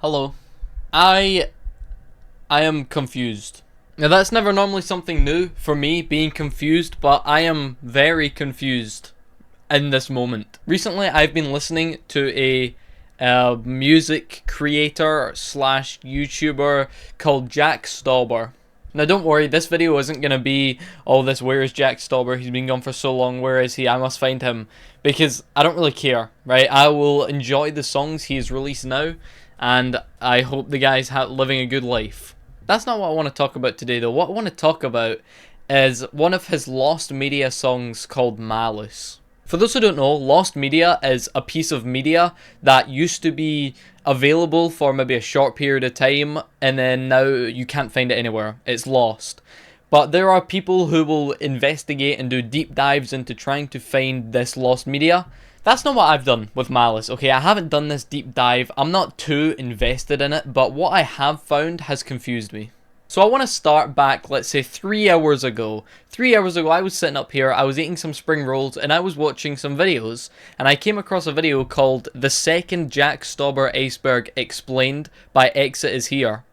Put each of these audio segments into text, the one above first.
Hello. I am confused. Now that's never normally something new for me, being confused, but I am very confused in this moment. Recently I've been listening to a music creator slash YouTuber called JackStauber. Now don't worry, this video isn't going to be, oh this, where is JackStauber, he's been gone for so long, where is he, I must find him. Because I don't really care, right? I will enjoy the songs he has released now, and I hope the guy's living a good life. That's not what I want to talk about today though. What I want to talk about is one of his lost media songs called Malice. For those who don't know, lost media is a piece of media that used to be available for maybe a short period of time, and then now you can't find it anywhere. It's lost. But there are people who will investigate and do deep dives into trying to find this lost media. That's not what I've done with Malice, okay? I haven't done this deep dive. I'm not too invested in it, but what I have found has confused me. So I want to start back, let's say 3 hours ago. 3 hours ago, I was sitting up here, I was eating some spring rolls, and I was watching some videos, and I came across a video called The Second JackStauber Iceberg Explained by ExitsHere.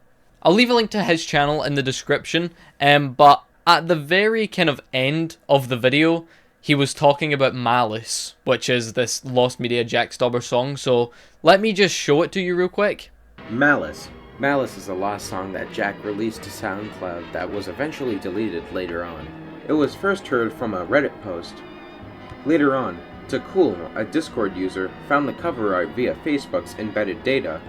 I'll leave a link to his channel in the description, but at the very kind of end of the video, he was talking about Malice, which is this lost media JackStauber song, so let me just show it to you real quick. Malice. Malice is a lost song that Jack released to SoundCloud that was eventually deleted later on. It was first heard from a Reddit post. Later on, Cool, a Discord user, found the cover art via Facebook's embedded data,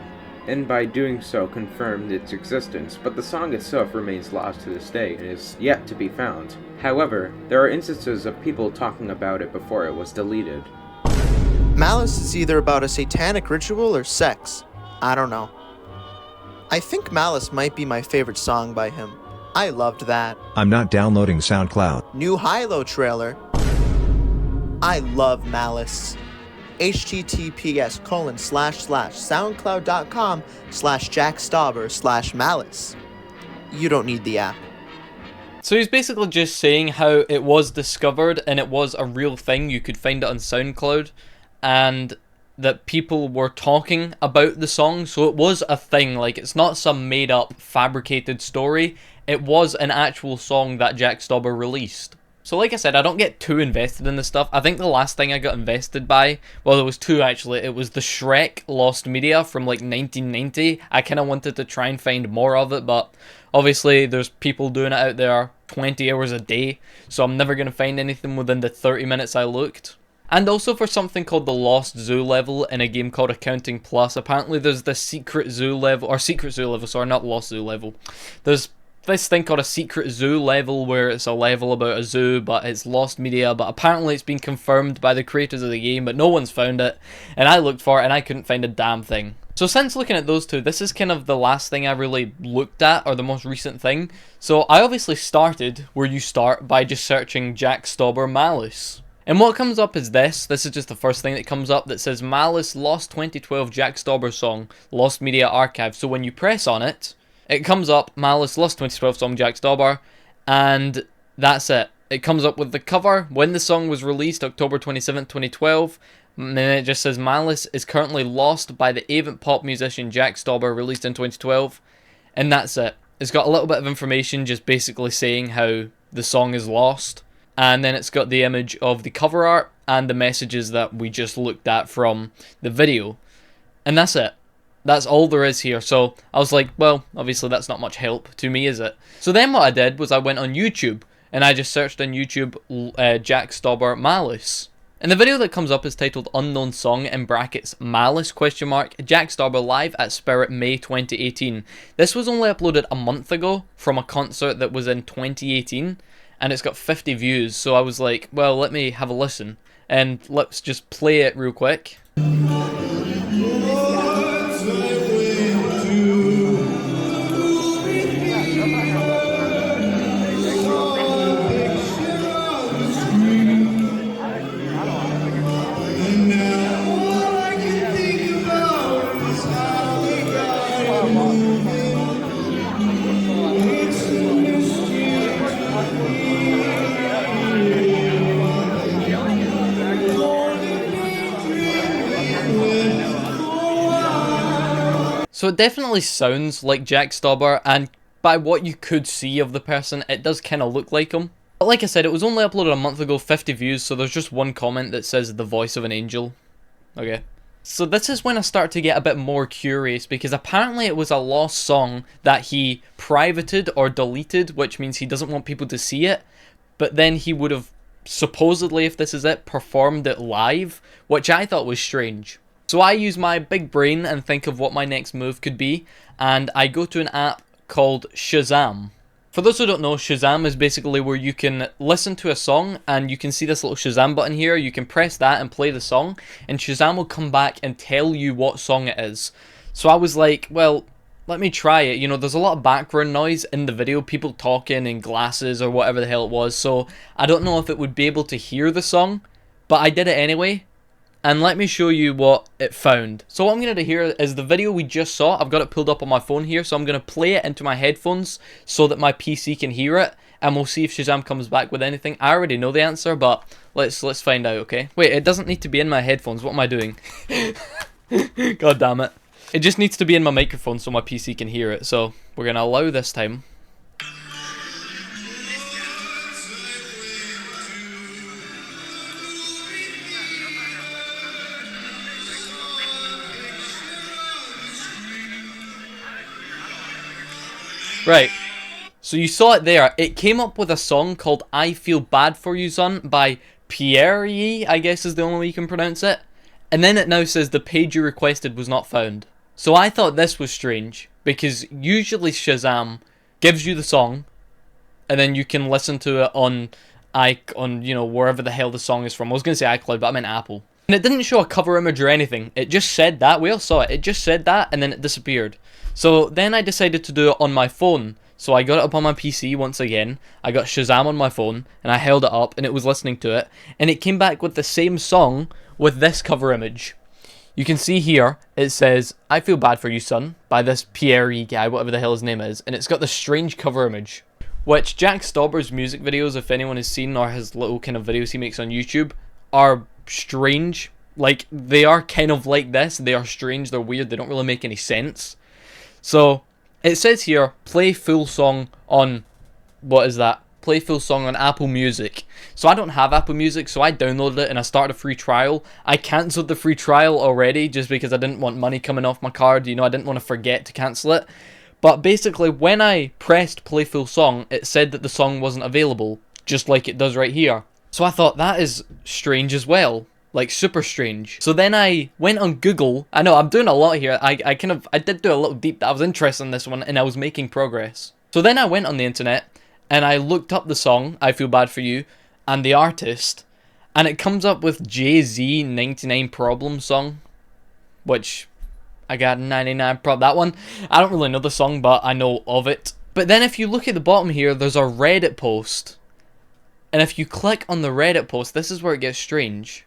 and by doing so confirmed its existence, but the song itself remains lost to this day and is yet to be found. However, there are instances of people talking about it before it was deleted. Malice is either about a satanic ritual or sex. I don't know. I think Malice might be my favorite song by him. I loved that. I'm not downloading SoundCloud. New Hilo trailer. I love Malice. https://soundcloud.com/JackStauber/Malice. You don't need the app. So he's basically just saying how it was discovered and it was a real thing, you could find it on SoundCloud, and that people were talking about the song, so it was a thing, like it's not some made up, fabricated story, it was an actual song that JackStauber released. So like I said, I don't get too invested in this stuff. I think the last thing I got invested by, well there was two actually, it was the Shrek Lost Media from like 1990. I kind of wanted to try and find more of it, but obviously there's people doing it out there 20 hours a day, so I'm never going to find anything within the 30 minutes I looked. And also for something called the Lost Zoo level in a game called Accounting Plus, apparently there's the Secret Zoo level, sorry, not Lost Zoo level. There's this thing called a Secret Zoo level where it's a level about a zoo, but it's lost media, but apparently it's been confirmed by the creators of the game, but no one's found it, and I looked for it and I couldn't find a damn thing. So since looking at those two, this is kind of the last thing I really looked at, or the most recent thing. So I obviously started where you start by just searching JackStauber Malice. And what comes up is this is just the first thing that comes up that says Malice Lost 2012 JackStauber Song, Lost Media Archive. So when you press on it, it comes up Malice Lost 2012 Song JackStauber, and that's it. It comes up with the cover, when the song was released, October 27th, 2012, and then it just says Malice is currently lost by the avant pop musician JackStauber, released in 2012, and that's it. It's got a little bit of information just basically saying how the song is lost, and then it's got the image of the cover art and the messages that we just looked at from the video, and that's it. That's all there is here. So I was like, well, obviously that's not much help to me, is it? So then what I did was I went on YouTube, and I just searched on YouTube JackStauber Malice. And the video that comes up is titled Unknown Song in brackets Malice ? JackStauber live at Spirit May 2018. This was only uploaded a month ago from a concert that was in 2018, and it's got 50 views. So I was like, well, let me have a listen, and let's just play it real quick. So it definitely sounds like JackStauber, and by what you could see of the person, it does kind of look like him. But like I said, it was only uploaded a month ago, 50 views, so there's just one comment that says the voice of an angel. Okay. So this is when I start to get a bit more curious, because apparently it was a lost song that he privated or deleted, which means he doesn't want people to see it, but then he would have supposedly, if this is it, performed it live, which I thought was strange. So I use my big brain and think of what my next move could be, and I go to an app called Shazam. For those who don't know, Shazam is basically where you can listen to a song and you can see this little Shazam button here. You can press that and play the song, and Shazam will come back and tell you what song it is. So I was like, well, let me try it. You know, there's a lot of background noise in the video, people talking in glasses or whatever the hell it was, so I don't know if it would be able to hear the song, but I did it anyway. And let me show you what it found. So what I'm going to do here is the video we just saw. I've got it pulled up on my phone here, so I'm going to play it into my headphones so that my PC can hear it, and we'll see if Shazam comes back with anything. I already know the answer, but let's find out, okay? Wait, it doesn't need to be in my headphones. What am I doing? God damn it. It just needs to be in my microphone so my PC can hear it. So we're going to allow this time. Right, so you saw it there. It came up with a song called I Feel Bad For You Son by Pierre, I guess is the only way you can pronounce it. And then it now says the page you requested was not found. So I thought this was strange, because usually Shazam gives you the song, and then you can listen to it on you know, wherever the hell the song is from. I was going to say iCloud, but I meant Apple. And it didn't show a cover image or anything. It just said that. We all saw it. It just said that, and then it disappeared. So then I decided to do it on my phone. So I got it up on my PC once again. I got Shazam on my phone, and I held it up, and it was listening to it. And it came back with the same song with this cover image. You can see here, it says, I Feel Bad For You Son, by this Pierre guy, whatever the hell his name is. And it's got this strange cover image, which JackStauber's music videos, if anyone has seen, or his little kind of videos he makes on YouTube, are strange. Like, they are kind of like this. They are strange, they're weird, they don't really make any sense. So, it says here, play full song on, what is that? Play full song on Apple Music. So I don't have Apple Music, so I downloaded it and I started a free trial. I cancelled the free trial already just because I didn't want money coming off my card. You know, I didn't want to forget to cancel it. But basically, when I pressed play full song, it said that the song wasn't available, just like it does right here. So I thought, that is strange as well. Like, super strange. So then I went on Google. I know, I'm doing a lot here. I did do a little deep dive. I was interested in this one, and I was making progress. So then I went on the internet, and I looked up the song, I Feel Bad For You, and the artist, and it comes up with Jay-Z 99 Problem Song, which I got 99 Problem. That one, I don't really know the song, but I know of it. But then if you look at the bottom here, there's a Reddit post, and if you click on the Reddit post, this is where it gets strange.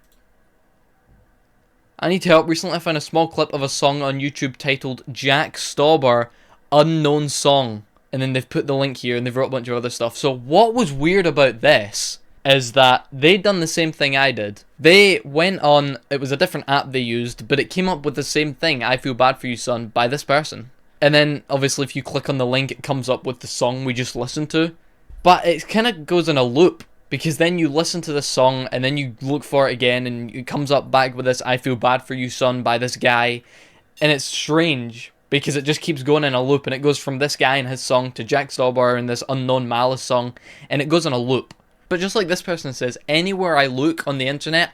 I need help. Recently I found a small clip of a song on YouTube titled JackStauber Unknown Song. And then they've put the link here and they've wrote a bunch of other stuff. So what was weird about this is that they'd done the same thing I did. They went on, it was a different app they used, but it came up with the same thing, I Feel Bad For You Son, by this person. And then obviously if you click on the link, it comes up with the song we just listened to. But it kind of goes in a loop, because then you listen to the song and then you look for it again and it comes up back with this I Feel Bad For You Son by this guy. And it's strange, because it just keeps going in a loop, and it goes from this guy and his song to JackStauber and this unknown Malice song, and it goes in a loop. But just like this person says, anywhere I look on the internet,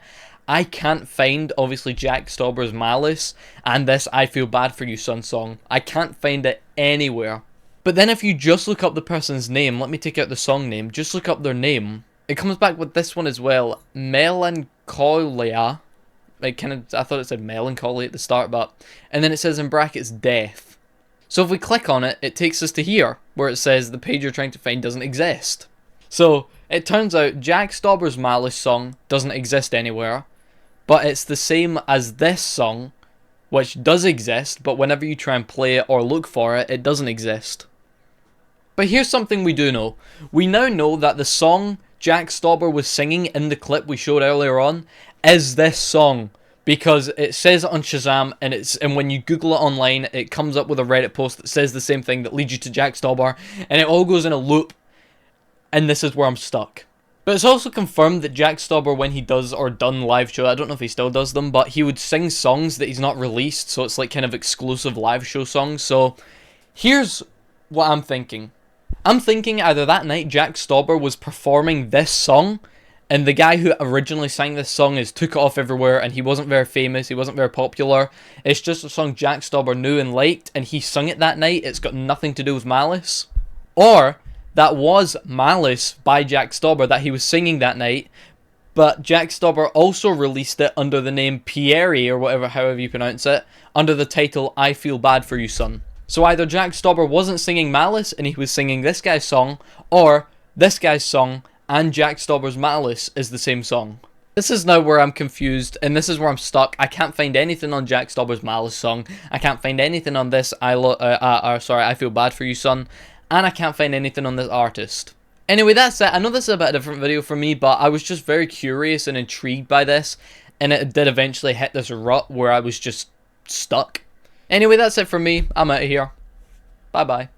I can't find, obviously, JackStauber's Malice and this I Feel Bad For You Son song. I can't find it anywhere. But then if you just look up the person's name, let me take out the song name, just look up their name, it comes back with this one as well, Melancholia. I thought it said melancholy at the start, but, and then it says in brackets death. So if we click on it, it takes us to here, where it says the page you're trying to find doesn't exist. So it turns out JackStauber's Malice song doesn't exist anywhere, but it's the same as this song, which does exist, but whenever you try and play it or look for it, it doesn't exist. But here's something we do know. We now know that the song JackStauber was singing in the clip we showed earlier on is this song, because it says it on Shazam, and when you Google it online, it comes up with a Reddit post that says the same thing that leads you to JackStauber, and it all goes in a loop, and this is where I'm stuck. But it's also confirmed that JackStauber, when he does or done live show, I don't know if he still does them, but he would sing songs that he's not released, so it's like kind of exclusive live show songs. So here's what I'm thinking. I'm thinking either that night JackStauber was performing this song, and the guy who originally sang this song took it off everywhere, and he wasn't very famous, he wasn't very popular. It's just a song JackStauber knew and liked, and he sung it that night. It's got nothing to do with Malice. Or that was Malice by JackStauber that he was singing that night, but JackStauber also released it under the name Pierre, or whatever, however you pronounce it, under the title I Feel Bad For You Son. So either JackStauber wasn't singing Malice and he was singing this guy's song, or this guy's song and JackStauber's Malice is the same song. This is now where I'm confused, and this is where I'm stuck. I can't find anything on JackStauber's Malice song. I can't find anything on this I Feel Bad For You Son. And I can't find anything on this artist. Anyway, that's it. I know this is a bit of a different video for me, but I was just very curious and intrigued by this, and it did eventually hit this rut where I was just stuck. Anyway, that's it for me. I'm out of here. Bye bye.